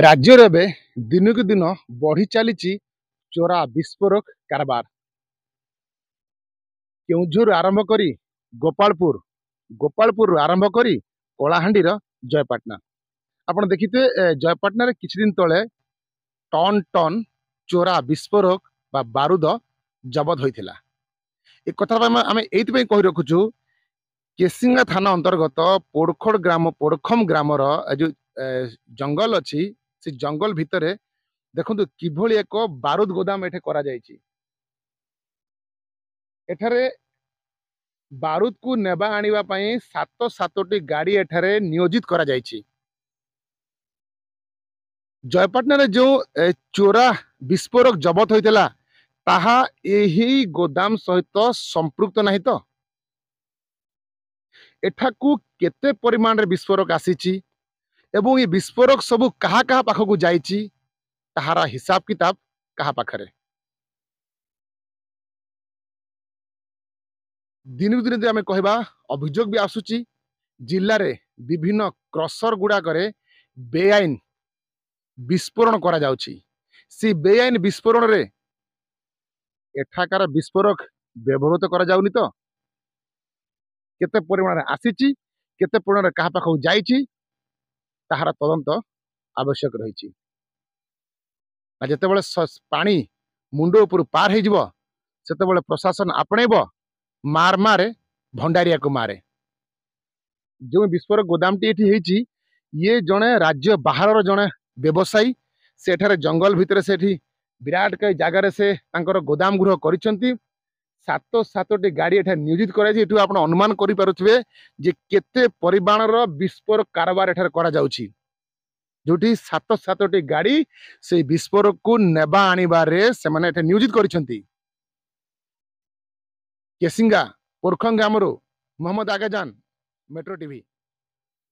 राज्य दिन को दिन बढ़ी चली चोरा विस्फोरक कारबार। केउझर आरंभ करी गोपालपुर गोपालपुर आरंभ करी कलाहांडी जयपाटना। आपण देखिथे जयपाटना रे किछि दिन तले टन टन चोरा विस्फोरक बा बारूद जबत होइथिला। ए कथा आमे एइति कहि रखुछु केसिंगा थाना अंतर्गत पोड़खम ग्रामर जो जंगल अच्छी से जंगल भितरे देखंतु किभली एक बारूद गोदाम एठे करा जायछि। एठारे बारूद को नेबा आनिबा पई सातोटी गाड़ी एठारे नियोजित करा जायछि। जयपाटना रे जो चोरा विस्फोरक जबत होइतला ताहा एही गोदाम सहित संपृक्त नाही तो एठाकू केते परिमाण रे विस्फोरक आसीछि एवं ये विस्फोरक सबु कहा कहा पाखकू जाइछि ताहारा हिसाब किताब कहा पाखरे। दिन को दिन आमे कहबा अभियोग भी आसुची जिल्ला रे विभिन्न क्रसर गुडा करे बेआईन विस्फोरण करा जाउछि। सी बेआईन विस्फोरण रे एठाकार विस्फोरक व्यवहृत करा जाउनी तो केते परिमाण रे आसीछि केते परिमाण रे कहा पाखकू जाइछि ताहारा तदंत आवश्यक रही। जितेबाला पानी मुंड उपर पार हो सेतेबाला प्रशासन आपणेब मार मारे भंडारिया को मारे। जो विस्फोरक गोदाम टी ये जड़े राज्य बाहर जड़े व्यवसायी सेठारे जंगल भितर से विराट कई जगार से गोदाम गृह कर सातोटी गाड़ी एठा नियोजित कर अनुमान करें जे केते परिमाणर विस्फोरक कारबार एठारे करा जाउछि। जोटी सातोटी गाड़ी से विस्फोरक को नेबा आनिबारे से माने एठा नियोजित करिसेंती। केसिंगा पोरखंग ग्रामरो मोहम्मद आगाजान, मेट्रो टीवी।